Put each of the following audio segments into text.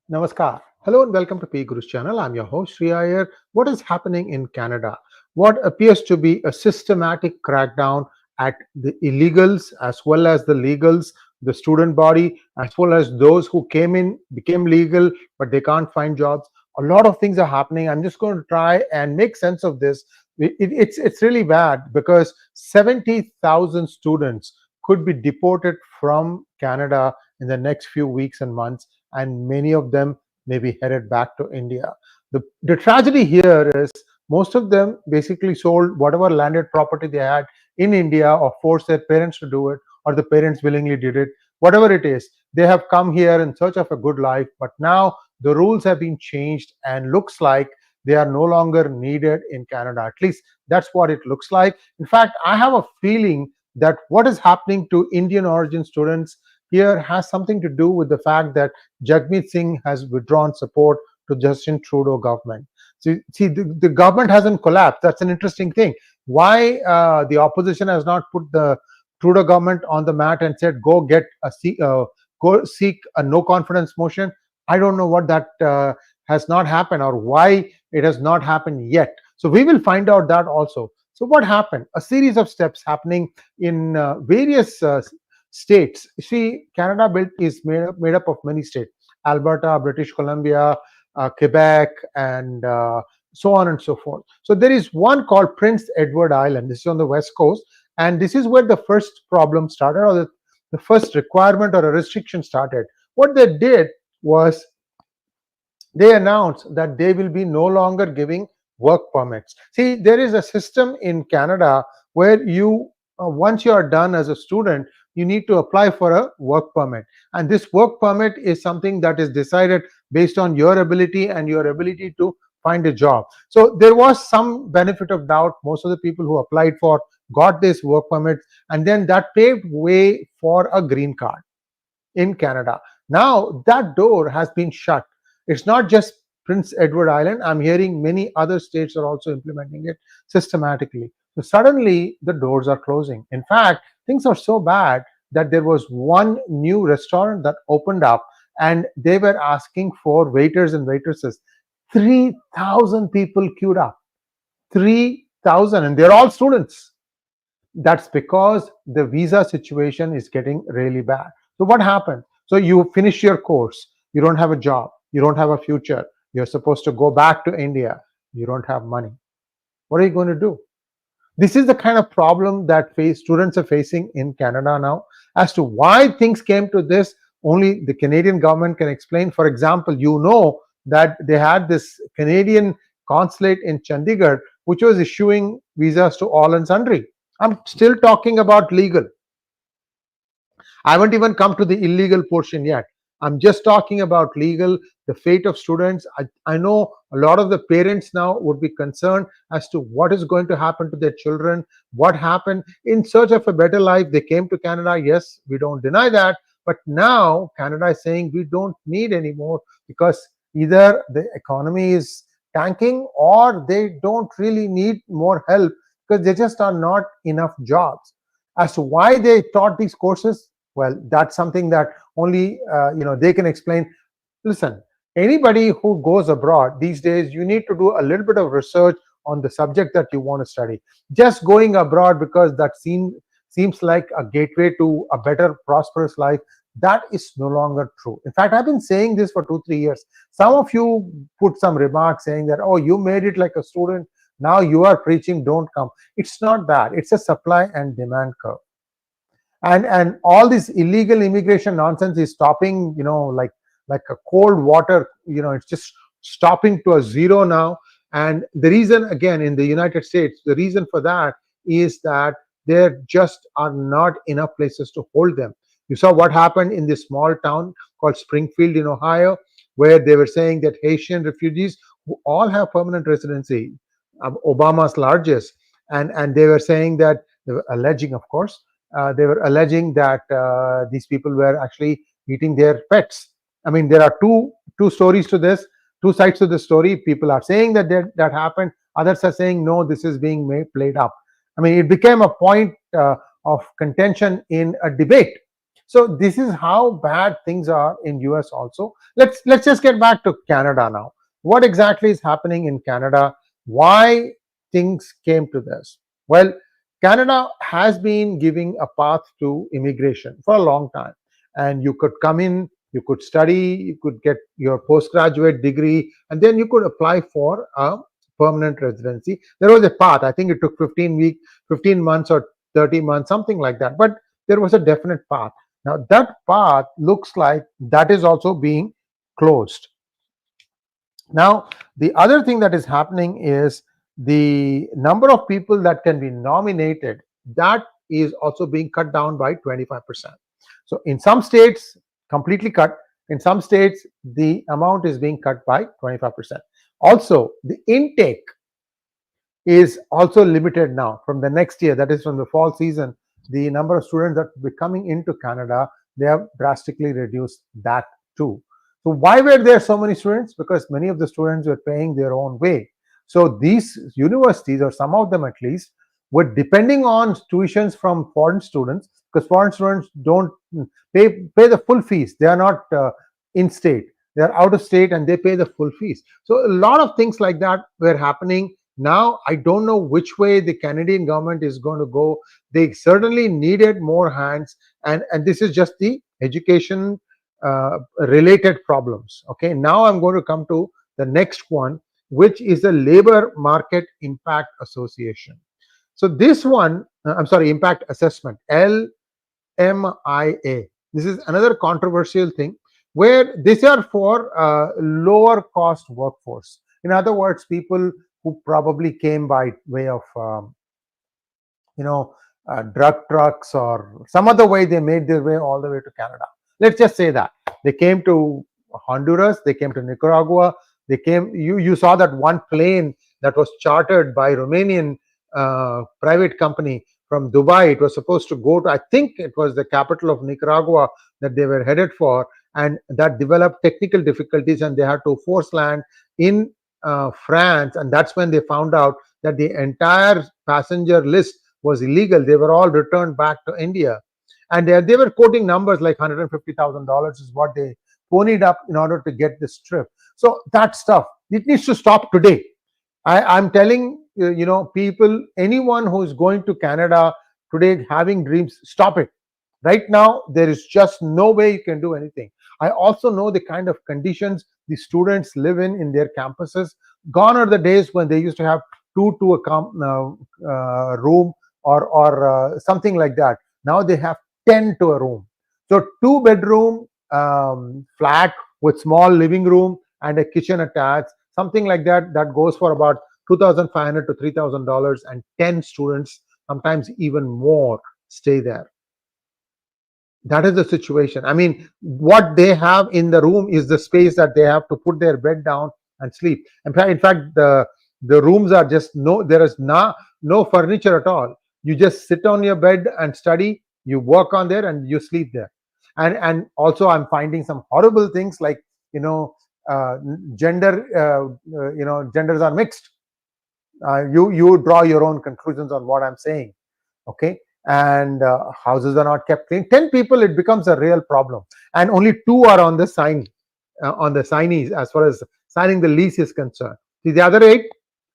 Namaskar. Hello and welcome to PGurus channel. I'm your host Sree Iyer. What is happening in Canada? What appears to be a systematic crackdown at the illegals as well as the legals, the student body, as well as those who came in, became legal, but they can't find jobs. A lot of things are happening. I'm just going to try and make sense of this. It's really bad because 70,000 students could be deported from Canada in the next few weeks and months, and many of them may be headed back to India. The tragedy here is most of them basically sold whatever landed property they had in India or forced their parents to do it, or the parents willingly did it. Whatever it is, they have come here in search of a good life, but now the rules have been changed and looks like they are no longer needed in Canada. At least that's what it looks like. In fact, I have a feeling that what is happening to Indian origin students here has something to do with the fact that 𝙥𝙤𝙤𝙦 has withdrawn support to Justin Trudeau government. So, see, the government hasn't collapsed. That's an interesting thing. Why the opposition has not put the Trudeau government on the mat and said, go seek a no confidence motion? I don't know what that has not happened, or why it has not happened yet. So we will find out that also. So what happened? A series of steps happening in various states. See, Canada built is made up of many states: Alberta, British Columbia, Quebec, and so on and so forth. So there is one called Prince Edward Island. This is on the west coast, and this is where the first problem started, or the first requirement or a restriction started. What they did was they announced that they will be no longer giving work permits. See, there is a system in Canada where you once you are done as a student, you need to apply for a work permit, and this work permit is something that is decided based on your ability and your ability to find a job. So there was some benefit of doubt. Most of the people who applied for got this work permit, and then that paved way for a green card in Canada. Now that door has been shut. It's not just Prince Edward Island. I'm hearing many other states are also implementing it systematically. So suddenly the doors are closing. In fact, things are so bad that there was one new restaurant that opened up, and they were asking for waiters and waitresses. 3,000 people queued up. 3,000, and they're all students. That's because the visa situation is getting really bad. So what happened? So you finish your course, you don't have a job, you don't have a future, you're supposed to go back to India, you don't have money. What are you going to do? This is the kind of problem that students are facing in Canada now. As to why things came to this, only the Canadian government can explain. For example, you know that they had this Canadian consulate in Chandigarh, which was issuing visas to all and sundry. I'm still talking about legal. I haven't even come to the illegal portion yet. I'm just talking about legal, the fate of students. I know a lot of the parents now would be concerned as to what is going to happen to their children, what happened. In search of a better life, they came to Canada. Yes, we don't deny that. But now Canada is saying we don't need anymore, because either the economy is tanking or they don't really need more help because there just are not enough jobs. As to why they taught these courses, well, that's something that only they can explain. Listen, anybody who goes abroad these days, you need to do a little bit of research on the subject that you want to study. Just going abroad because that seems like a gateway to a better, prosperous life, that is no longer true. In fact, I've been saying this for 2-3 years. Some of you put some remarks saying that, oh, you made it like a student, now you are preaching don't come. It's not that. It's a supply and demand curve. And all this illegal immigration nonsense is stopping, like a cold water, it's just stopping to a zero now. And the reason, again, in the United States, the reason for that is that there just are not enough places to hold them. You saw what happened in this small town called Springfield in Ohio, where they were saying that Haitian refugees who all have permanent residency, Obama's largest, and they were saying that, they were alleging, of course, they were alleging that these people were actually eating their pets. I mean, there are two stories to this, two sides to the story. People are saying that that happened. Others are saying, no, this is being played up. I mean, it became a point of contention in a debate. So this is how bad things are in US also. Let's just get back to Canada now. What exactly is happening in Canada? Why things came to this? Well, Canada has been giving a path to immigration for a long time, and you could come in, you could study, you could get your postgraduate degree, and then you could apply for a permanent residency. There was a path. I think it took 15 months or 30 months, something like that. But there was a definite path. Now that path looks like that is also being closed. Now, the other thing that is happening is the number of people that can be nominated, that is also being cut down by 25%. So in some states, completely cut. In some states, the amount is being cut by 25%. Also, the intake is also limited now from the next year, that is from the fall season. The number of students that will be coming into Canada, they have drastically reduced that too. So why were there so many students? Because many of the students were paying their own way. So these universities, or some of them at least, were depending on tuitions from foreign students, because foreign students don't pay the full fees. They are not in state, they are out of state, and they pay the full fees. So a lot of things like that were happening. Now I don't know which way the Canadian government is going to go. They certainly needed more hands, and this is just the education related problems. Okay, now I'm going to come to the next one, which is the Labor Market Impact Association. So this one, impact assessment, LMIA. This is another controversial thing, where these are for lower cost workforce. In other words, people who probably came by way of drug trucks or some other way, they made their way all the way to Canada. Let's just say that they came to Honduras, they came to Nicaragua, they came. You saw that one plane that was chartered by Romanian private company from Dubai. It was supposed to go to, I think it was the capital of Nicaragua that they were headed for, and that developed technical difficulties, and they had to force land in France, and that's when they found out that the entire passenger list was illegal. They were all returned back to India, and they were quoting numbers like $150,000 is what they ponied up in order to get this trip. So that stuff, it needs to stop today. I'm telling people, anyone who is going to Canada today having dreams, stop it. Right now, there is just no way you can do anything. I also know the kind of conditions the students live in their campuses. Gone are the days when they used to have two to a room or something like that. Now they have 10 to a room. So 2-bedroom flat with small living room and a kitchen attached, something like that, that goes for about $2,500 to $3,000, and 10 students, sometimes even more, stay there. That is the situation. I mean, what they have in the room is the space that they have to put their bed down and sleep. In fact, the rooms are just there is no furniture at all. You just sit on your bed and study, you work on there, and you sleep there. And also, I'm finding some horrible things like genders are mixed. You draw your own conclusions on what I'm saying. Okay. And houses are not kept clean. 10 people, it becomes a real problem, and only 2 are on the signees as far as signing the lease is concerned. See, the other 8,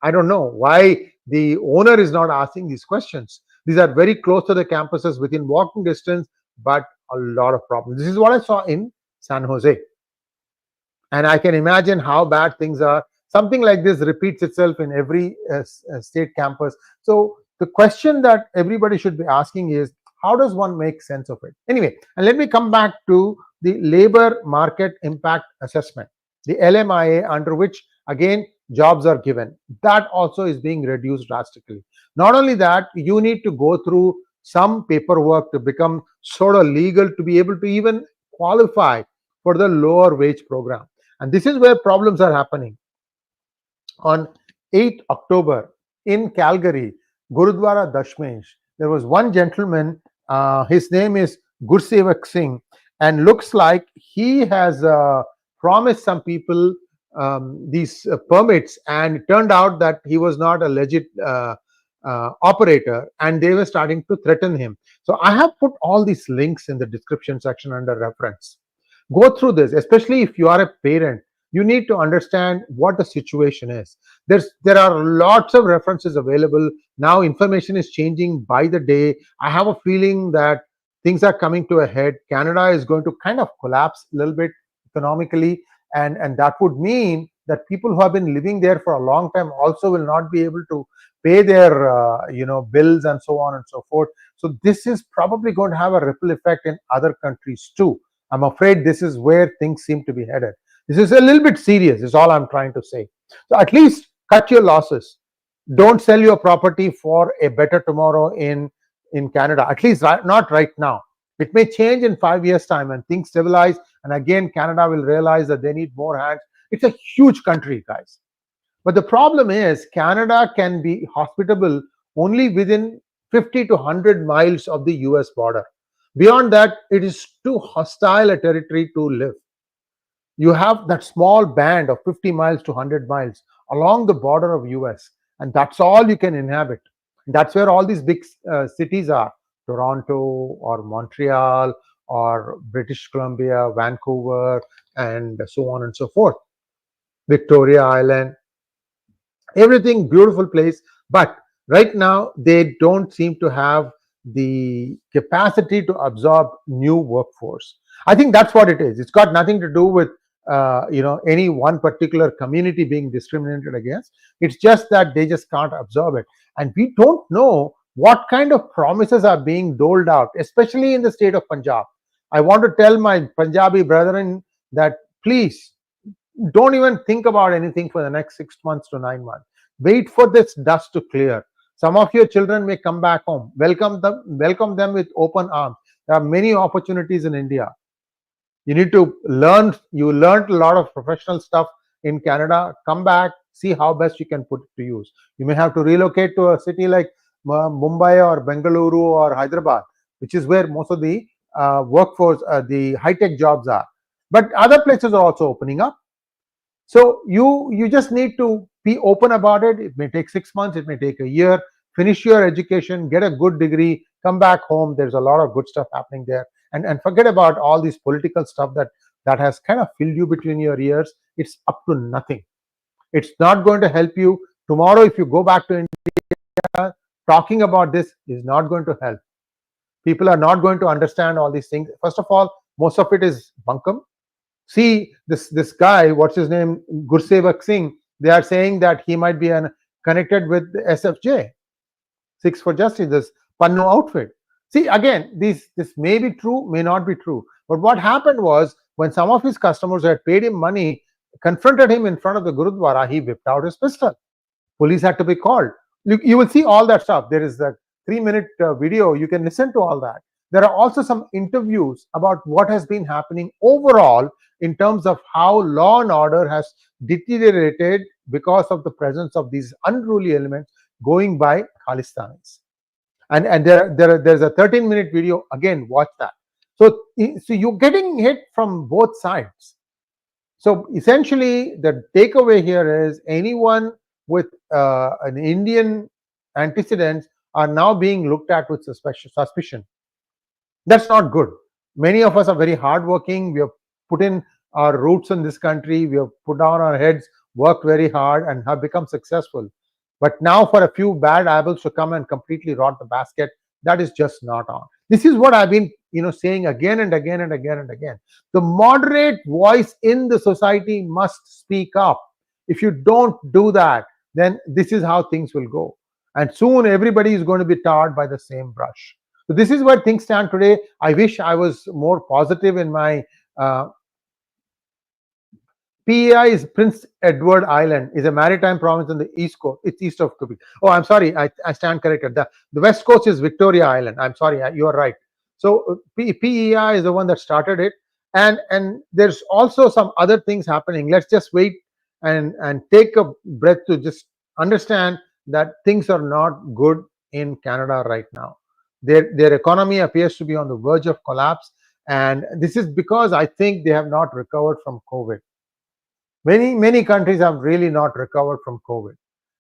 I don't know why the owner is not asking these questions. These are very close to the campuses, within walking distance, but a lot of problems. This is what I saw in San Jose, and I can imagine how bad things are. Something like this repeats itself in every state campus. So the question that everybody should be asking is, how does one make sense of it? Anyway, and let me come back to the Labor Market Impact Assessment, the LMIA, under which, again, jobs are given. That also is being reduced drastically. Not only that, you need to go through some paperwork to become sort of legal to be able to even qualify for the lower wage program. And this is where problems are happening. On 8th October in Calgary, Gurudwara Dashmesh, there was one gentleman, his name is Gurseevak Singh, and looks like he has promised some people these permits, and it turned out that he was not a legit operator, and they were starting to threaten him. So I have put all these links in the description section under reference. Go through this, especially if you are a parent. You need to understand what the situation is. There are lots of references available now. Information is changing by the day. I have a feeling that things are coming to a head. Canada is going to kind of collapse a little bit economically, and that would mean that people who have been living there for a long time also will not be able to pay their bills and so on and so forth. So this is probably going to have a ripple effect in other countries too. I'm afraid this is where things seem to be headed. This is a little bit serious, is all I'm trying to say. So at least cut your losses. Don't sell your property for a better tomorrow in Canada, at least not right now. It may change in 5 years' time and things stabilize, and again Canada will realize that they need more hands. It's a huge country, guys. But the problem is Canada can be hospitable only within 50 to 100 miles of the US border. Beyond that, it is too hostile a territory to live. You have that small band of 50 miles to 100 miles along the border of US, and that's all you can inhabit. That's where all these big cities are: Toronto or Montreal or British Columbia, Vancouver, and so on and so forth. Victoria Island, everything beautiful place, but right now they don't seem to have the capacity to absorb new workforce. I think that's what it is. It's got nothing to do with any one particular community being discriminated against. It's just that they just can't absorb it, and we don't know what kind of promises are being doled out, especially in the state of Punjab. I want to tell my Punjabi brethren that please don't even think about anything for the next 6 months to 9 months. Wait for this dust to clear. Some of your children may come back home. Welcome them with open arms. There are many opportunities in India. You need to learn. You learned a lot of professional stuff in Canada. Come back, see how best you can put it to use. You may have to relocate to a city like Mumbai or Bengaluru or Hyderabad, which is where most of the workforce, the high-tech jobs are. But other places are also opening up. So you just need to be open about it. It may take 6 months, it may take a year. Finish your education, get a good degree, come back home. There's a lot of good stuff happening there, and forget about all this political stuff that has kind of filled you between your ears. It's up to nothing. It's not going to help you tomorrow. If you go back to India, talking about this is not going to help. People are not going to understand all these things. First of all, most of it is bunkum. See, this guy, what's his name, Gurseevak Singh, they are saying that he might be connected with the SFJ, Six for Justice, this Pannu outfit. See, again, this may be true, may not be true. But what happened was, when some of his customers who had paid him money confronted him in front of the Gurudwara, he whipped out his pistol. Police had to be called. You will see all that stuff. There is a 3-minute video. You can listen to all that. There are also some interviews about what has been happening overall in terms of how law and order has deteriorated because of the presence of these unruly elements going by Khalistanis. And there's a 13-minute video. Again, watch that. So you're getting hit from both sides. So essentially, the takeaway here is anyone with an Indian antecedents are now being looked at with suspicion. That's not good. Many of us are very hardworking. We have put in our roots in this country. We have put down our heads, worked very hard, and have become successful. But now for a few bad apples to come and completely rot the basket, that is just not on. This is what I've been saying again and again and again and again. The moderate voice in the society must speak up. If you don't do that, then this is how things will go. And soon everybody is going to be tarred by the same brush. So this is where things stand today. I wish I was more positive in my PEI is Prince Edward Island, is a maritime province on the east coast. It's east of Quebec. Oh, I'm sorry, I stand corrected. The west coast is Victoria Island. I'm sorry, you are right. So PEI is the one that started it, and there's also some other things happening. Let's just wait and take a breath to just understand that things are not good in Canada right now. Their economy appears to be on the verge of collapse, and this is because I think they have not recovered from COVID. Many countries have really not recovered from COVID.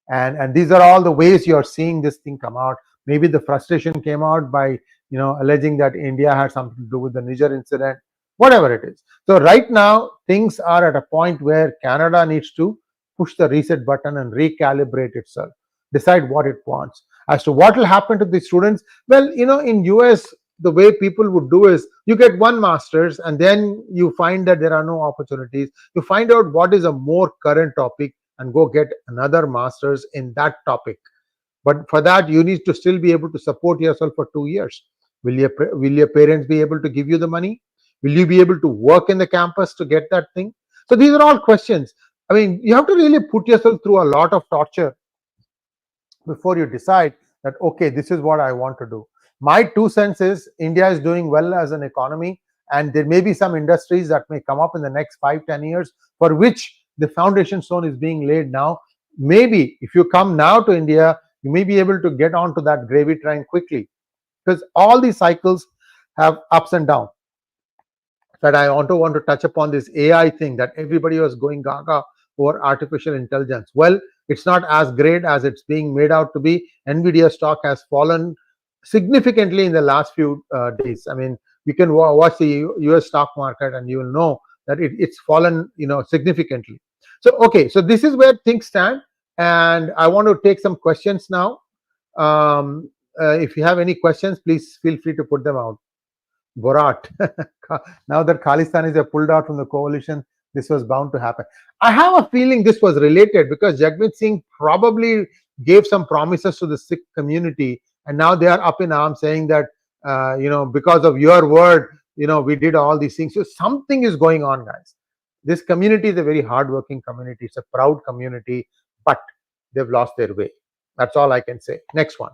And these are all the ways you are seeing this thing come out. Maybe the frustration came out by alleging that India had something to do with the Niger incident, whatever it is. So right now things are at a point where Canada needs to push the reset button and recalibrate itself, decide what it wants. As to what will happen to the students, well, in US, the way people would do is you get one master's and then you find that there are no opportunities. You find out what is a more current topic and go get another master's in that topic. But for that, you need to still be able to support yourself for 2 years. Will your parents be able to give you the money? Will you be able to work in the campus to get that thing? So these are all questions. I mean, you have to really put yourself through a lot of torture before you decide that, okay, this is what I want to do. My 2 cents is India is doing well as an economy, and there may be some industries that may come up in the next 5-10 years for which the foundation stone is being laid now. Maybe if you come now to India, you may be able to get onto that gravy train quickly, because all these cycles have ups and downs. That I want to touch upon this AI thing that everybody was going gaga over artificial intelligence. Well, it's not as great as it's being made out to be. Nvidia stock has fallen significantly in the last few days. I mean, you can watch the US stock market and you will know that it's fallen significantly. So okay, so this is where things stand, and I want to take some questions now. If you have any questions, please feel free to put them out. Borat. Now that Khalistanis are pulled out from the coalition, this was bound to happen. I have a feeling this was related because Jagmeet Singh probably gave some promises to the Sikh community, and now they are up in arms saying that because of your word, we did all these things. So something is going on, guys. This community is a very hardworking community. It's a proud community, but they've lost their way. That's all I can say. Next one.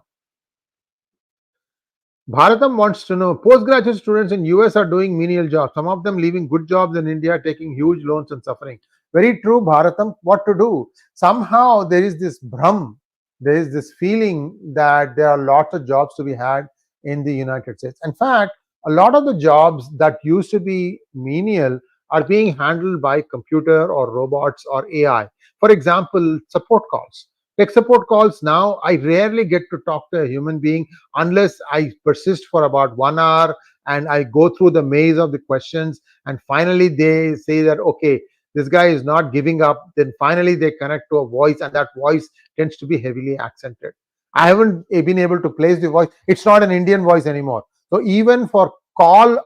Bharatam wants to know, postgraduate students in US are doing menial jobs. Some of them leaving good jobs in India, taking huge loans and suffering. Very true, Bharatam. What to do? Somehow there is this bhram, there is this feeling that there are lots of jobs to be had in the United States. In fact, a lot of the jobs that used to be menial are being handled by computer or robots or AI. For example, support calls. Tech support calls now, I rarely get to talk to a human being unless I persist for about 1 hour and I go through the maze of the questions, and finally they say that, okay, this guy is not giving up. Then finally they connect to a voice, and that voice tends to be heavily accented. I haven't been able to place the voice. It's not an Indian voice anymore. So even for call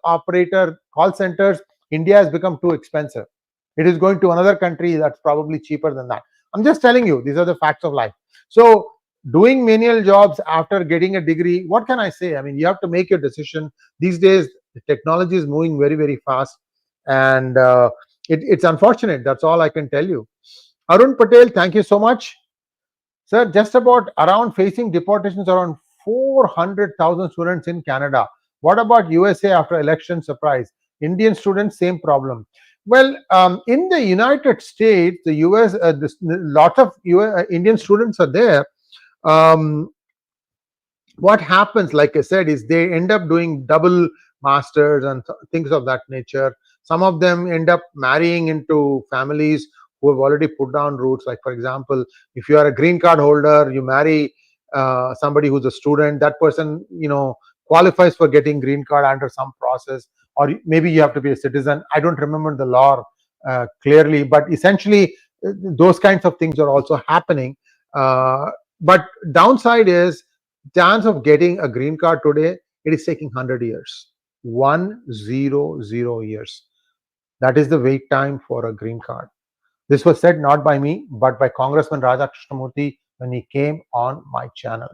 centers, India has become too expensive. It is going to another country that's probably cheaper than that. I'm just telling you, these are the facts of life. So doing menial jobs after getting a degree, what can I say? I mean, you have to make your decision. These days, the technology is moving very, very fast, and it's unfortunate. That's all I can tell you. Arun Patel, thank you so much. Sir, just about around facing deportations around 400,000 students in Canada. What about USA after election surprise? Indian students, same problem. Well, in the United States, the US, lot of Indian students are there. What happens, like I said, is they end up doing double masters and things of that nature. Some of them end up marrying into families who have already put down roots. Like, for example, if you are a green card holder, you marry somebody who's a student. That person, qualifies for getting green card under some process, or maybe you have to be a citizen. I don't remember the law clearly, but essentially those kinds of things are also happening. But downside is, chance of getting a green card today, it is taking 100 years. 100 years. That is the wait time for a green card. This was said not by me, but by Congressman Raja Krishnamurthy when he came on my channel.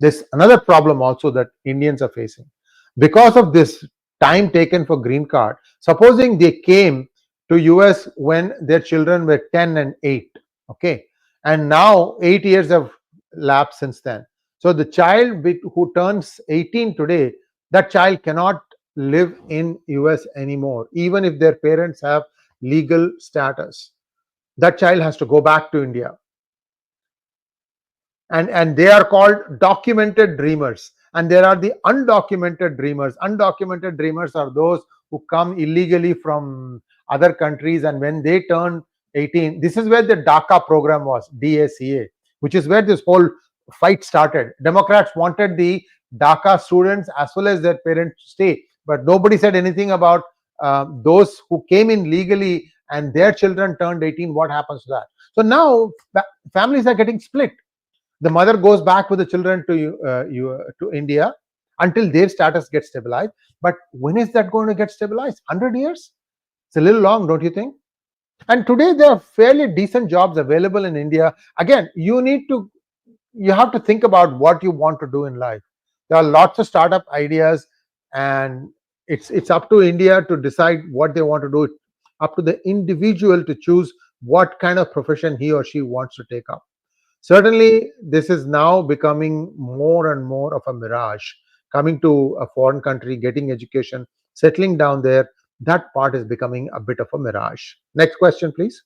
There's another problem also that Indians are facing. Because of this time taken for green card, supposing they came to US when their children were 10 and 8, okay, and now 8 years have lapsed since then. So the child who turns 18 today, that child cannot live in US anymore, even if their parents have legal status. That child has to go back to India. And they are called documented dreamers. And there are the undocumented dreamers. Undocumented dreamers are those who come illegally from other countries, and when they turn 18, this is where the DACA program was, DACA, which is where this whole fight started. Democrats wanted the DACA students as well as their parents to stay, but nobody said anything about those who came in legally and their children turned 18. What happens to that? So now families are getting split. The mother goes back with the children to India until their status gets stabilized. But when is that going to get stabilized? 100 years? It's a little long, don't you think? And today there are fairly decent jobs available in India. Again, you have to think about what you want to do in life. There are lots of startup ideas, and it's up to India to decide what they want to do. It's up to the individual to choose what kind of profession he or she wants to take up. Certainly, this is now becoming more and more of a mirage. Coming to a foreign country, getting education, settling down there, that part is becoming a bit of a mirage. Next question, please.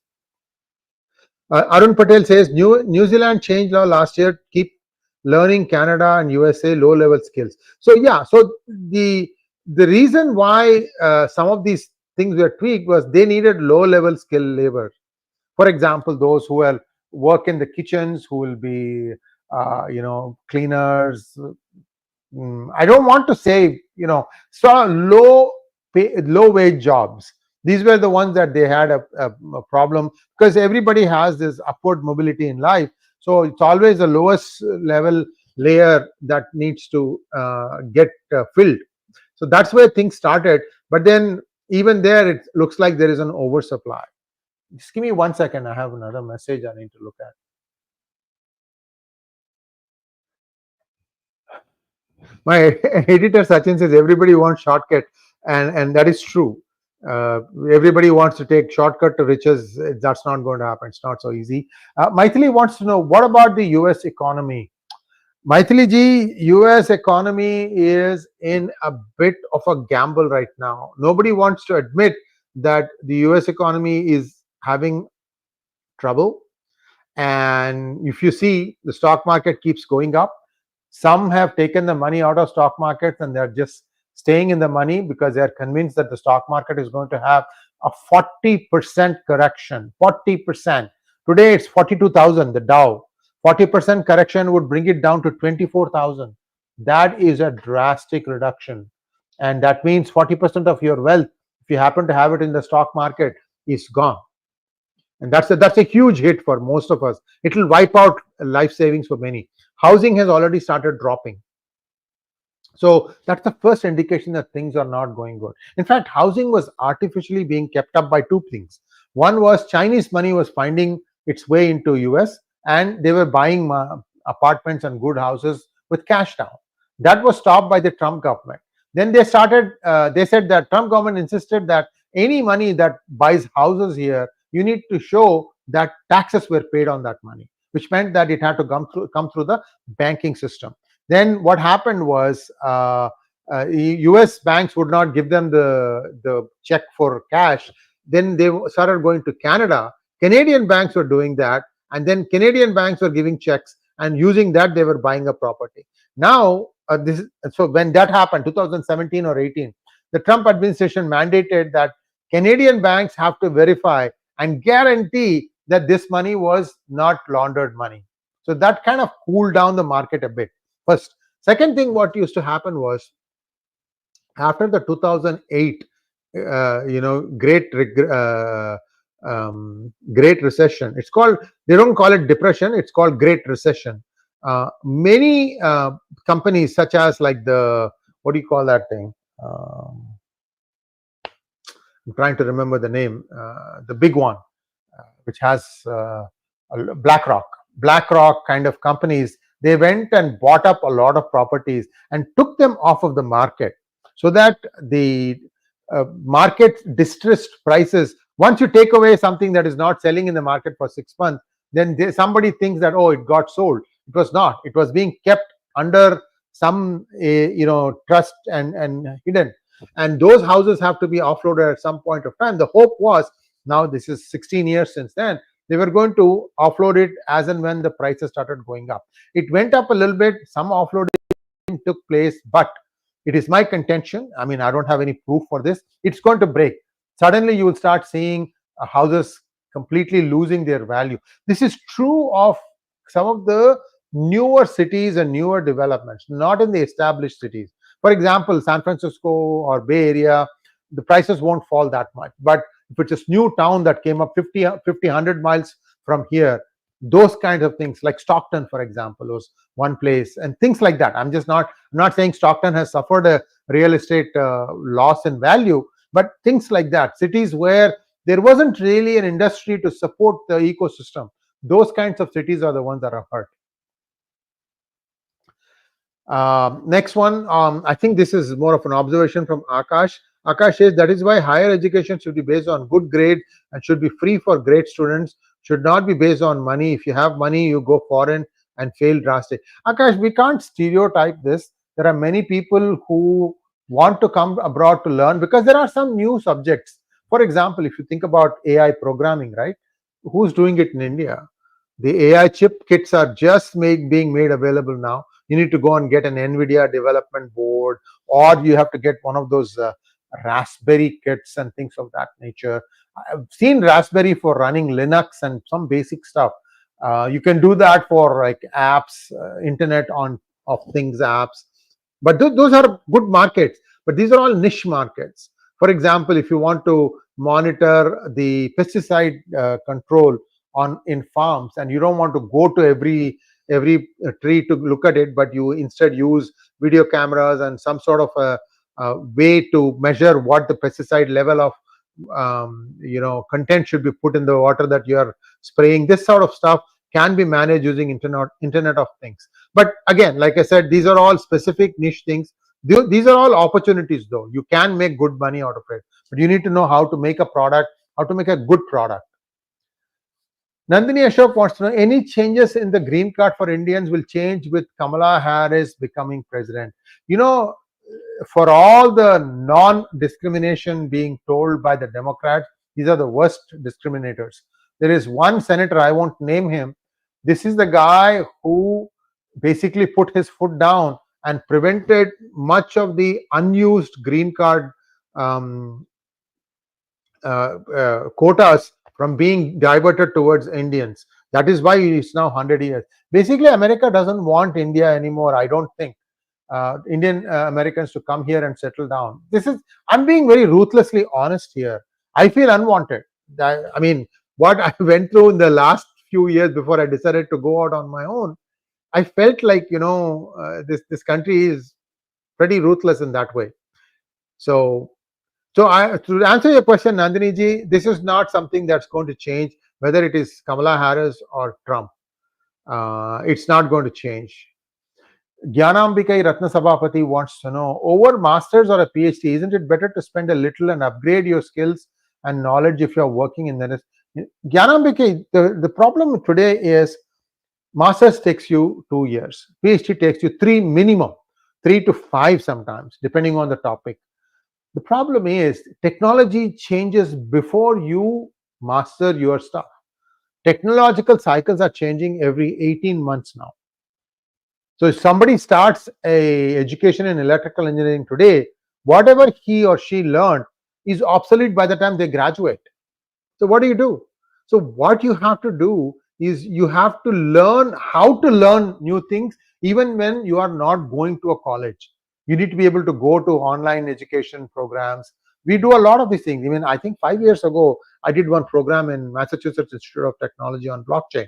Arun Patel says, New Zealand changed law last year, keep learning Canada and USA low-level skills. So yeah, so the reason why some of these things were tweaked was they needed low-level skill labor. For example, those who will work in the kitchens, who will be cleaners. I don't want to say so low wage jobs. These were the ones that they had a problem, because everybody has this upward mobility in life. So it's always the lowest level layer that needs to get filled. So that's where things started. But then even there, it looks like there is an oversupply. Just give me 1 second. I have another message I need to look at. My editor Sachin says everybody wants shortcut, and that is true. Everybody wants to take shortcut to riches. That's not going to happen. It's not so easy. Maithili wants to know, what about the US economy? Maithili ji, US economy is in a bit of a gamble right now. Nobody wants to admit that the US economy is having trouble. And if you see, the stock market keeps going up. Some have taken the money out of stock markets and they're just staying in the money because they're convinced that the stock market is going to have a 40% correction. 40%. Today it's 42,000, the Dow. 40% correction would bring it down to 24,000. That is a drastic reduction. And that means 40% of your wealth, if you happen to have it in the stock market, is gone. And that's a huge hit for most of us. It will wipe out life savings for many. Housing has already started dropping. So that's the first indication that things are not going good. In fact, housing was artificially being kept up by two things. One was Chinese money was finding its way into US, and they were buying apartments and good houses with cash down. That was stopped by the Trump government. Then they said that Trump government insisted that any money that buys houses here, you need to show that taxes were paid on that money, which meant that it had to come through the banking system. Then what happened was US banks would not give them the check for cash. Then they started going to Canada. Canadian banks were doing that, and then Canadian banks were giving checks, and using that they were buying a property. Now so when that happened, 2017 or 18, the Trump administration mandated that Canadian banks have to verify and guarantee that this money was not laundered money. So that kind of cooled down the market a bit. First. Second thing, what used to happen was, after the 2008 great recession, it's called, they don't call it depression, it's called Great Recession. Many companies, such as like what do you call that thing? I'm trying to remember the name. The big one, which has BlackRock kind of companies, they went and bought up a lot of properties and took them off of the market, so that the market distressed prices, once you take away something that is not selling in the market for 6 months, then somebody thinks that, oh, it got sold. It was not. It was being kept under some trust and hidden, and those houses have to be offloaded at some point of time. The hope was, now this is 16 years since then, they were going to offload it as and when the prices started going up. It went up a little bit, some offloading took place, but it is my contention, I mean, I don't have any proof for this, it's going to break. Suddenly you will start seeing houses completely losing their value. This is true of some of the newer cities and newer developments, not in the established cities. For example, San Francisco or Bay Area, the prices won't fall that much. But if it's a new town that came up 50, 100 miles from here, those kinds of things, like Stockton, for example, was one place, and things like that. I'm not saying Stockton has suffered a real estate loss in value, but things like that, cities where there wasn't really an industry to support the ecosystem, those kinds of cities are the ones that are hurt. Next one, I think this is more of an observation from Akash. Akash says that is why higher education should be based on good grade and should be free for great students, should not be based on money. If you have money, you go foreign and fail drastic. Akash, we can't stereotype this. There are many people who want to come abroad to learn because there are some new subjects. For example, if you think about AI programming, right? Who's doing it in India? The AI chip kits are just being made available now. You need to go and get an NVIDIA development board, or you have to get one of those Raspberry kits and things of that nature. I've seen Raspberry for running Linux and some basic stuff. You can do that for like apps, Internet of Things apps. But those are good markets. But these are all niche markets. For example, if you want to monitor the pesticide control in farms, and you don't want to go to every tree to look at it, but you instead use video cameras and some sort of a way to measure what the pesticide level of content should be put in the water that you are spraying. This sort of stuff can be managed using Internet of Things. But again, like I said, these are all specific niche things. These are all opportunities, though. You can make good money out of it, but you need to know how to make a product, how to make a good product. Nandini Ashok wants to know, any changes in the green card for Indians will change with Kamala Harris becoming president. For all the non-discrimination being told by the Democrats, these are the worst discriminators. There is one senator, I won't name him. This is the guy who basically put his foot down and prevented much of the unused green card quotas from being diverted towards Indians. That is why it's now 100 years. Basically, America doesn't want India anymore, I don't think. Indian Americans to come here and settle down. I'm being very ruthlessly honest here. I feel unwanted. I mean, what I went through in the last few years before I decided to go out on my own, I felt like, this country is pretty ruthless in that way. So to answer your question, Nandini ji, this is not something that's going to change, whether it is Kamala Harris or Trump. It's not going to change. 𝗤𝗚𝘗𝗿 𝗔𝙗𝘍𝑎𝑝𝑎𝑡𝑖 wants to know, over masters or a PhD, isn't it better to spend a little and upgrade your skills and knowledge if you're working in the 𝗤𝗚𝘗𝑝𝑖, the problem today is masters takes you 2 years, PhD takes you 3 minimum, 3 to 5 sometimes, depending on the topic. The problem is technology changes before you master your stuff. Technological cycles are changing every 18 months now. So if somebody starts a education in electrical engineering today, whatever he or she learned is obsolete by the time they graduate. So what do? So what you have to do is you have to learn how to learn new things even when you are not going to a college. You need to be able to go to online education programs. We do a lot of these things. I think 5 years ago, I did one program in Massachusetts Institute of Technology on blockchain.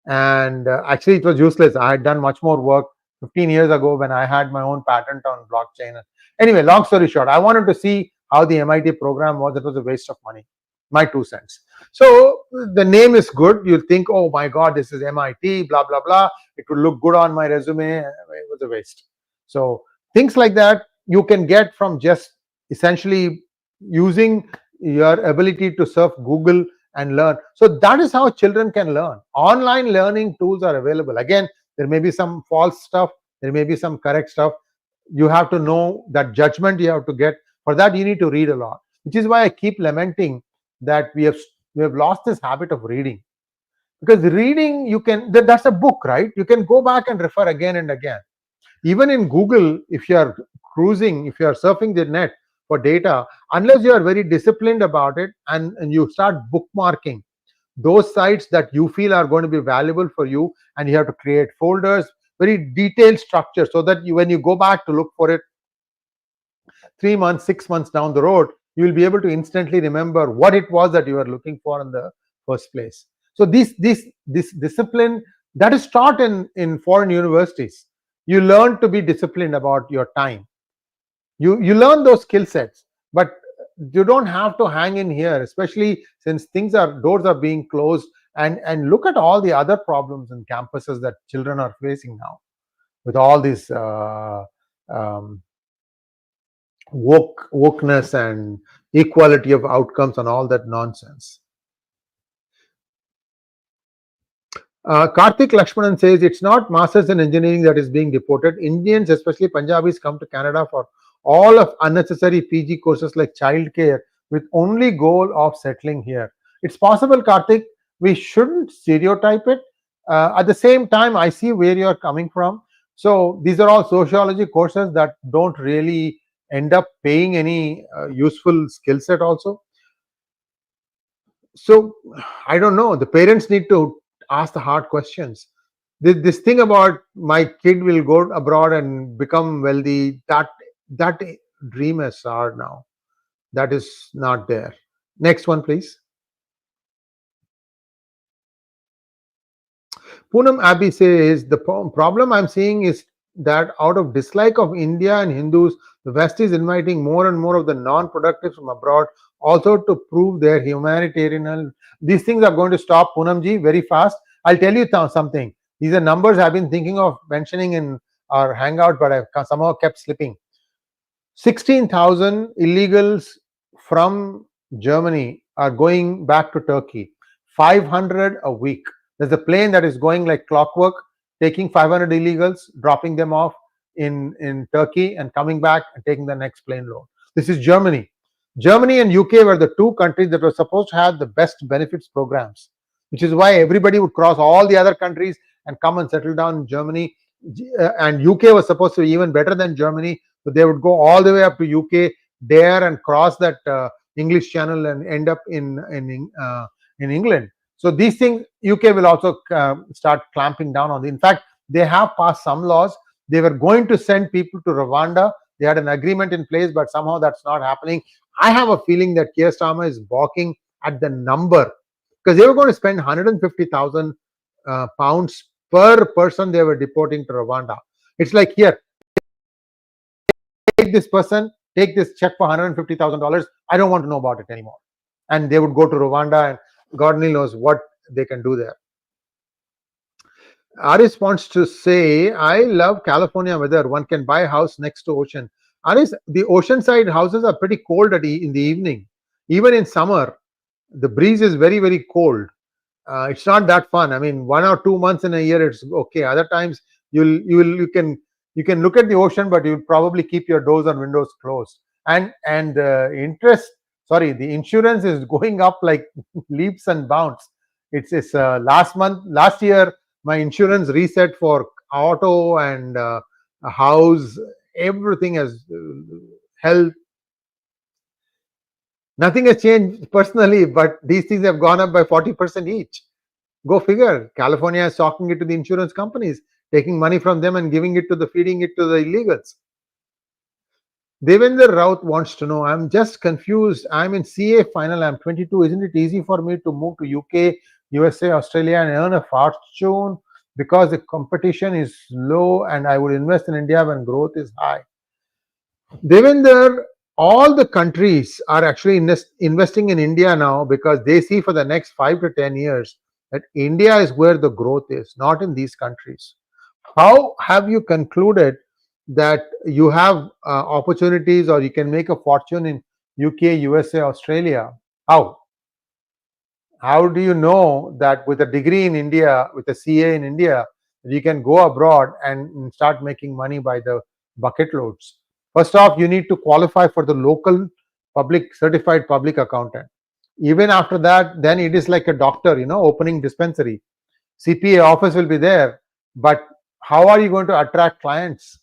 And actually, it was useless. I had done much more work 15 years ago when I had my own patent on blockchain. Anyway, long story short, I wanted to see how the MIT program was. It was a waste of money. My 2 cents. So the name is good. You'll think, oh my God, this is MIT, blah, blah, blah. It will look good on my resume. It was a waste. So things like that you can get from just essentially using your ability to surf Google and learn. So that is how children can learn. Online learning tools are available. Again, there may be some false stuff. There may be some correct stuff. You have to know that judgment you have to get. For that, you need to read a lot, which is why I keep lamenting that we have lost this habit of reading. Because reading, that's a book, right? You can go back and refer again and again. Even in Google, if you are cruising, if you are surfing the net for data, unless you are very disciplined about it and you start bookmarking, those sites that you feel are going to be valuable for you, and you have to create folders, very detailed structure, so that when you go back to look for it 3 months, 6 months down the road, you will be able to instantly remember what it was that you were looking for in the first place. So this discipline that is taught in foreign universities, you learn to be disciplined about your time. You learn those skill sets, but you don't have to hang in here, especially since doors are being closed. And look at all the other problems in campuses that children are facing now, with all this wokeness and equality of outcomes and all that nonsense. Karthik Lakshmanan says it's not masters in engineering that is being deported. Indians, especially Punjabis, come to Canada for all of unnecessary PG courses like childcare, with only goal of settling here. It's possible, Karthik. We shouldn't stereotype it. At the same time, I see where you're coming from. So these are all sociology courses that don't really end up paying any useful skill set also. So I don't know. The parents need to ask the hard questions. This thing about my kid will go abroad and become wealthy, that dream is hard now. That is not there. Next one, please. Poonam Abhi says the problem I'm seeing is that out of dislike of India and Hindus, the West is inviting more and more of the non-productives from abroad also to prove their humanitarian. These things are going to stop, Poonamji, very fast. I'll tell you something. These are numbers I've been thinking of mentioning in our hangout, but I've somehow kept slipping. 16,000 illegals from Germany are going back to Turkey. 500 a week. There's a plane that is going like clockwork, taking 500 illegals, dropping them off in Turkey, and coming back and taking the next plane load. This is Germany. Germany and UK were the two countries that were supposed to have the best benefits programs, which is why everybody would cross all the other countries and come and settle down in Germany. And UK was supposed to be even better than Germany, so they would go all the way up to UK there and cross that English Channel and end up in England. So these things UK will also start clamping down on. In fact, they have passed some laws. They were going to send people to Rwanda. They had an agreement in place, but somehow that's not happening. I have a feeling that Keir Starmer is balking at the number, because they were going to spend 150,000 pounds per person they were deporting to Rwanda. It's like, here, take this person, take this check for $150,000. I don't want to know about it anymore. And they would go to Rwanda, and God only knows what they can do there. Aris wants to say, I love California weather. One can buy a house next to ocean. Aris, the oceanside houses are pretty cold in the evening. Even in summer, the breeze is very, very cold. It's not that fun. I mean, 1 or 2 months in a year, it's okay. Other times, you can look at the ocean, but you'll probably keep your doors and windows closed. And the insurance is going up like leaps and bounds. It's last year, my insurance reset for auto and a house, everything has health. Nothing has changed personally, but these things have gone up by 40% each. Go figure. California is talking it to the insurance companies, taking money from them and feeding it to the illegals. Devender Raut wants to know, I'm just confused. I'm in CA final. I'm 22. Isn't it easy for me to move to UK, USA, Australia and earn a fortune because the competition is low and I would invest in India when growth is high? Devender, all the countries are actually investing in India now because they see for the next 5 to 10 years that India is where the growth is, not in these countries. How have you concluded that you have opportunities or you can make a fortune in UK, USA, Australia? How do you know that with a degree in India, with a CA in India, you can go abroad and start making money by the bucket loads? First off, you need to qualify for the local certified public accountant. Even after that, then it is like a doctor, opening dispensary. CPA office will be there, but how are you going to attract clients?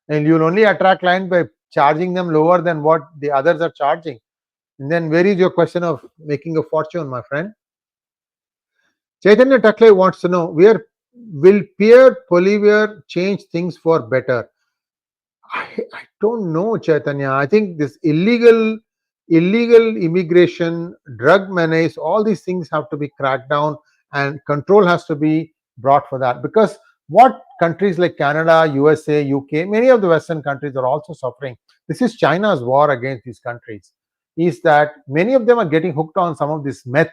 And you'll only attract clients by charging them lower than what the others are charging. And then where is your question of making a fortune, my friend? Chaitanya Takle wants to know, will Pierre Pollivere change things for better? I don't know, Chaitanya. I think this illegal immigration, drug menace, all these things have to be cracked down, and control has to be brought for that. Because what countries like Canada, USA, UK, many of the Western countries are also suffering. This is China's war against these countries. Is that many of them are getting hooked on some of this meth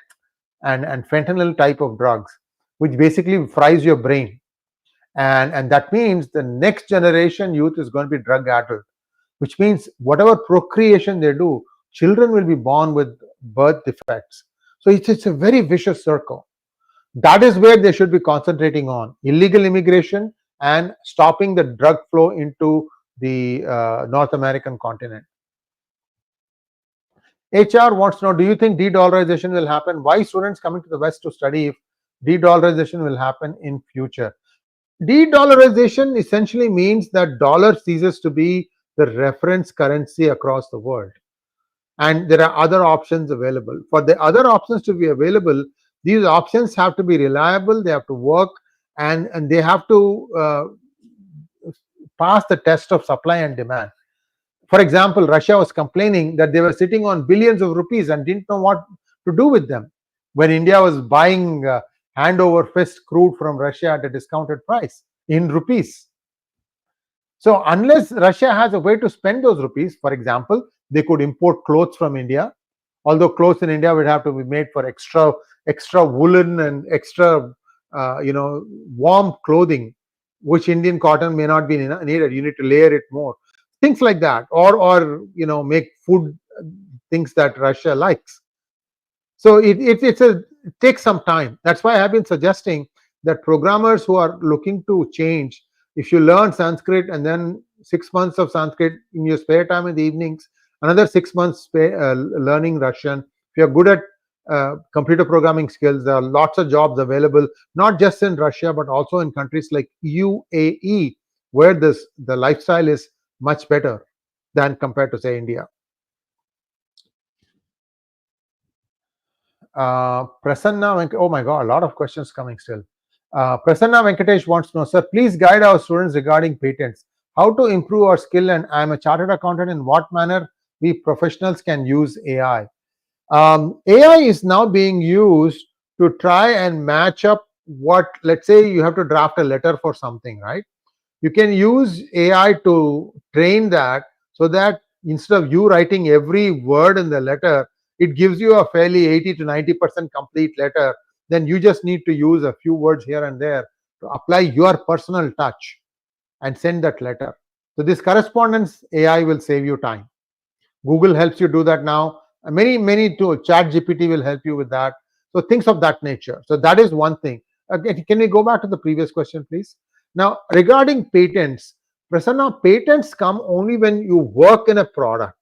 and fentanyl type of drugs, which basically fries your brain. And that means the next generation youth is going to be drug addled, which means whatever procreation they do, children will be born with birth defects. So it's a very vicious circle. That is where they should be concentrating on: illegal immigration and stopping the drug flow into the North American continent. HR wants to know, do you think de-dollarization will happen? Why students coming to the West to study if de-dollarization will happen in future? De-dollarization essentially means that dollar ceases to be the reference currency across the world, and there are other options available. For the other options to be available, these options have to be reliable, they have to work, and they have to pass the test of supply and demand. For example, Russia was complaining that they were sitting on billions of rupees and didn't know what to do with them when India was buying hand over fist crude from Russia at a discounted price in rupees. So unless Russia has a way to spend those rupees, for example, they could import clothes from India, although clothes in India would have to be made for extra woolen and extra warm clothing, which Indian cotton may not be needed. You need to layer it more, things like that, or make food things that Russia likes. So it takes some time. That's why I have been suggesting that programmers who are looking to change, if you learn Sanskrit and then 6 months of Sanskrit in your spare time in the evenings, another 6 months learning Russian. If you're good at computer programming skills, there are lots of jobs available, not just in Russia, but also in countries like UAE, where the lifestyle is much better than compared to, say, India. Prasanna, oh my God, a lot of questions coming still. Prasanna Venkatesh wants to know, sir, please guide our students regarding patents. How to improve our skill, and I am a chartered accountant, in what manner we professionals can use AI. AI is now being used to try and match up what, let's say you have to draft a letter for something, right? You can use AI to train that, so that instead of you writing every word in the letter, it gives you a fairly 80 to 90% complete letter. Then you just need to use a few words here and there to apply your personal touch and send that letter. So this correspondence AI will save you time. Google helps you do that now. Many tools, ChatGPT will help you with that. So things of that nature. So that is one thing. Can we go back to the previous question, please? Now, regarding patents, Prasanna, patents come only when you work in a product,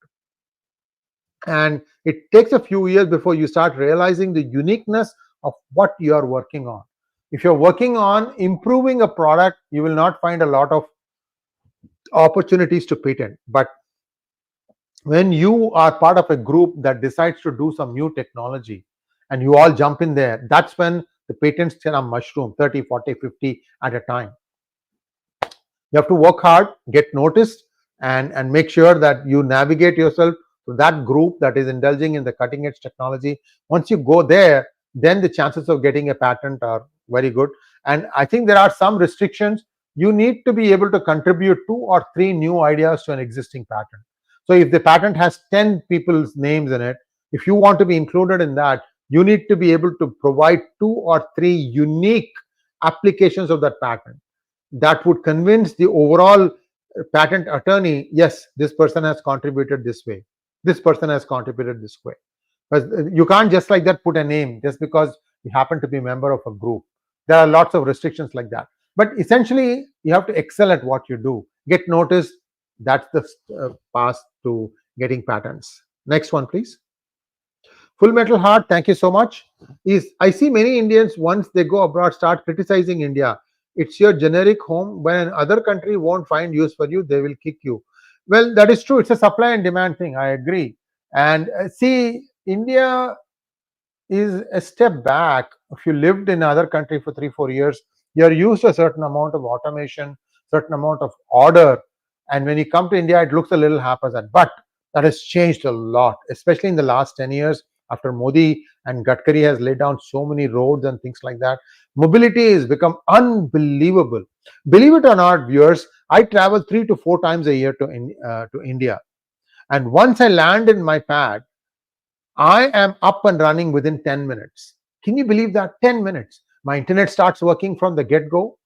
and it takes a few years before you start realizing the uniqueness of what you are working on. If you're working on improving a product, you will not find a lot of opportunities to patent. But when you are part of a group that decides to do some new technology and you all jump in there, that's when the patents can mushroom 30, 40, 50 at a time. You have to work hard, get noticed, and make sure that you navigate yourself to that group that is indulging in the cutting edge technology. Once you go there, then the chances of getting a patent are very good. And I think there are some restrictions. You need to be able to contribute 2 or 3 new ideas to an existing patent. So if the patent has 10 people's names in it, if you want to be included in that, you need to be able to provide 2 or 3 unique applications of that patent that would convince the overall patent attorney, yes, this person has contributed this way, this person has contributed this way. But you can't just like that put a name just because you happen to be a member of a group. There are lots of restrictions like that. But essentially, you have to excel at what you do, get noticed. That's the path to getting patents. Next one, please. Full Metal Heart, thank you so much. I see many Indians, once they go abroad, start criticizing India. It's your generic home. When another country won't find use for you, they will kick you. Well, that is true. It's a supply and demand thing. I agree. And see, India is a step back if you lived in another country for 3-4 years, you're used to a certain amount of automation, certain amount of order, and when you come to India, it looks a little haphazard. But that has changed a lot, especially in the last 10 years after Modi and Gadkari has laid down so many roads and things like that. Mobility has become unbelievable. Believe it or not, viewers, I travel 3 to 4 times a year to India, and once I land in my pad, I am up and running within 10 minutes. Can you believe that? 10 minutes. My internet starts working from the get-go,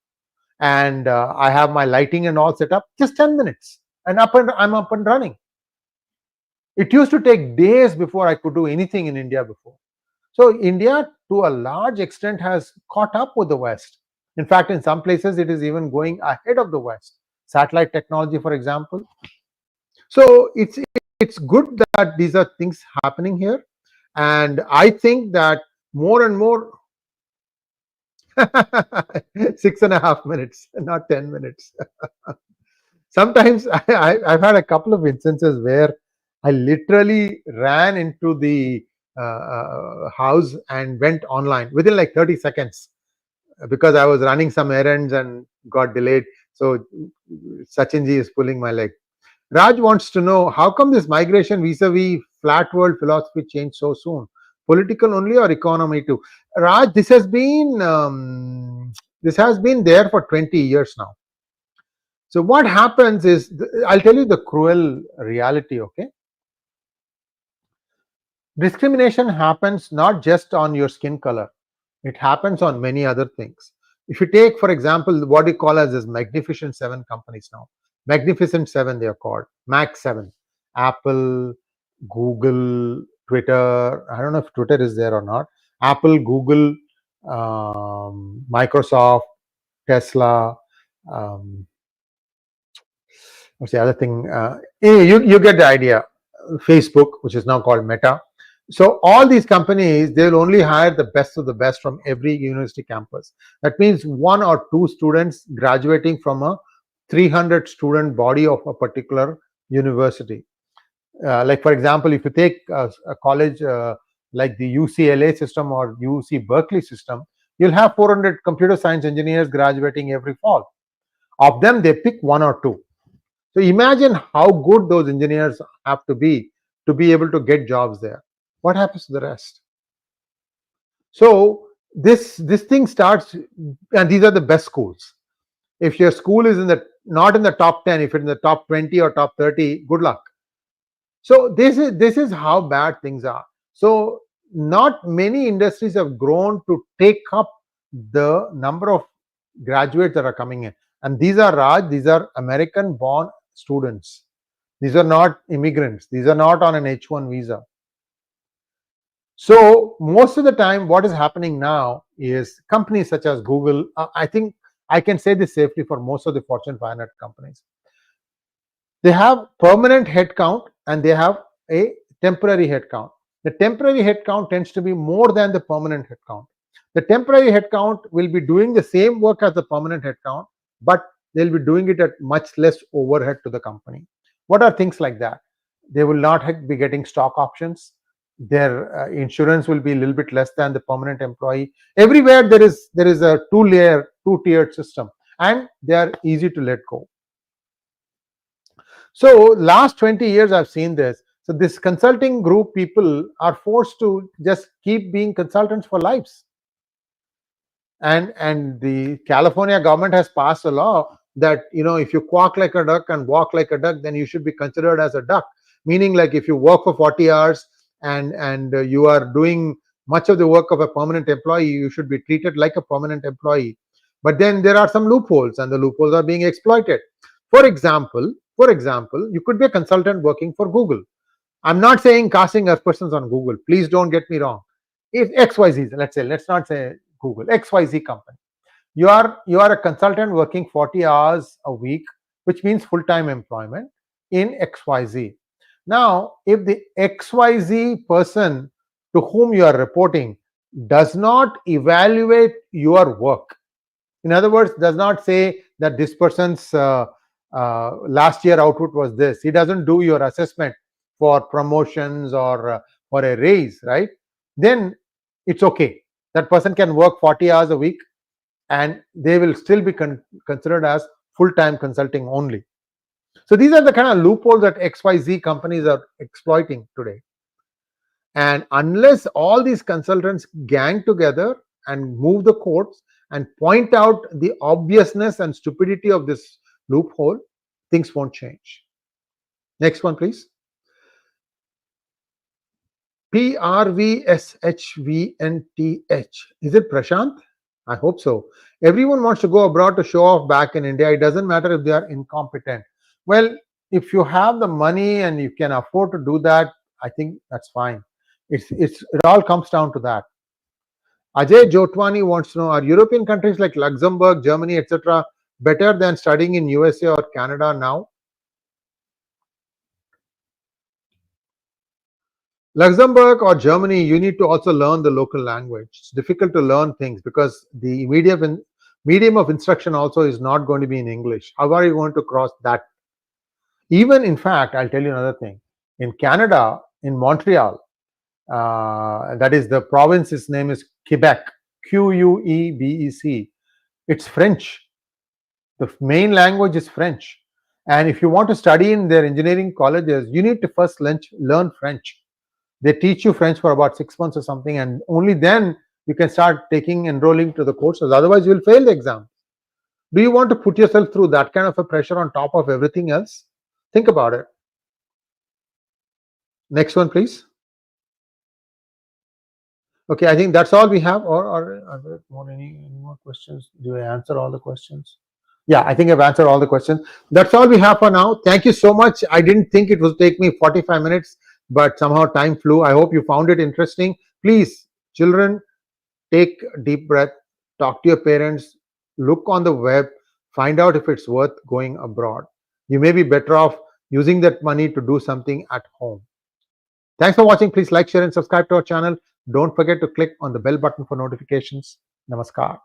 and I have my lighting and all set up. Just 10 minutes, and I'm up and running. It used to take days before I could do anything in India before. So India, to a large extent, has caught up with the West. In fact, in some places, it is even going ahead of the West. Satellite technology, for example. So it's good that these are things happening here, and I think that more and more 6.5 minutes, not 10 minutes. Sometimes I've had a couple of instances where I literally ran into the house and went online within like 30 seconds because I was running some errands and got delayed. So Sachinji is pulling my leg. Raj wants to know, how come this migration vis-a-vis flat world philosophy changed so soon? Political only or economy too? Raj, this has been there for 20 years now. So what happens is, I'll tell you the cruel reality, okay? Discrimination happens not just on your skin color, it happens on many other things. If you take, for example, what we call as this Magnificent Seven companies now. Magnificent Seven, they are called. Mag 7. Apple, Google, Twitter. I don't know if Twitter is there or not. Apple, Google, Microsoft, Tesla. What's the other thing? You get the idea. Facebook, which is now called Meta. So all these companies, they will only hire the best of the best from every university campus. That means 1 or 2 students graduating from a 300 student body of a particular university. Like for example, if you take a college like the UCLA system or UC Berkeley system, you'll have 400 computer science engineers graduating every fall. Of them, they pick 1 or 2. So imagine how good those engineers have to be able to get jobs there. What happens to the rest? So this thing starts, and these are the best schools. If your school is not in the top 10, if it's in the top 20 or top 30, good luck. So this is how bad things are. So not many industries have grown to take up the number of graduates that are coming in. And these are American born students. These are not immigrants. These are not on an H1 visa. So most of the time, what is happening now is companies such as Google, I think I can say this safely for most of the Fortune 500 companies. They have permanent headcount and they have a temporary headcount. The temporary headcount tends to be more than the permanent headcount. The temporary headcount will be doing the same work as the permanent headcount, but they'll be doing it at much less overhead to the company. What are things like that? They will not be getting stock options. Their insurance will be a little bit less than the permanent employee. Everywhere there is a two-tiered system, and they are easy to let go. So last 20 years I've seen this. So this consulting group people are forced to just keep being consultants for lives. And the California government has passed a law that, if you quack like a duck and walk like a duck, then you should be considered as a duck. Meaning, like, if you work for 40 hours and you are doing much of the work of a permanent employee, you should be treated like a permanent employee. But then there are some loopholes, and the loopholes are being exploited. For example, you could be a consultant working for Google. I'm not saying casting persons on Google. Please don't get me wrong. If XYZ, let's not say Google, XYZ company. You are a consultant working 40 hours a week, which means full-time employment in XYZ. Now, if the XYZ person to whom you are reporting does not evaluate your work, in other words, does not say that this person's last year output was this, he doesn't do your assessment for promotions or for a raise, right? Then it's okay. That person can work 40 hours a week and they will still be considered as full-time consulting only. So these are the kind of loopholes that XYZ companies are exploiting today. And unless all these consultants gang together and move the courts and point out the obviousness and stupidity of this loophole, things won't change. Next one, please. 𝗣𝗚𝘅 Is it Prashant? I hope so. Everyone wants to go abroad to show off back in India. It doesn't matter if they are incompetent. Well, if you have the money and you can afford to do that, I think that's fine. It all comes down to that. Ajay Jotwani wants to know, are European countries like Luxembourg, Germany, etc. better than studying in USA or Canada now? Luxembourg or Germany, you need to also learn the local language. It's difficult to learn things because the medium of instruction also is not going to be in English. How are you going to cross that? Even, in fact, I'll tell you another thing. In Canada, in Montreal, that is, the province's name is Quebec, Quebec. It's French. The main language is French. And if you want to study in their engineering colleges, you need to first learn French. They teach you French for about 6 months or something, and only then you can start enrolling to the courses. Otherwise, you will fail the exam. Do you want to put yourself through that kind of a pressure on top of everything else? Think about it. Next one, please. Okay, I think that's all we have. Or are there any more questions? Do I answer all the questions? Yeah, I think I've answered all the questions. That's all we have for now. Thank you so much. I didn't think it would take me 45 minutes, but somehow time flew. I hope you found it interesting. Please, children, take a deep breath, talk to your parents, look on the web, find out if it's worth going abroad. You may be better off using that money to do something at home. Thanks for watching. Please like, share, and subscribe to our channel. Don't forget to click on the bell button for notifications. Namaskar.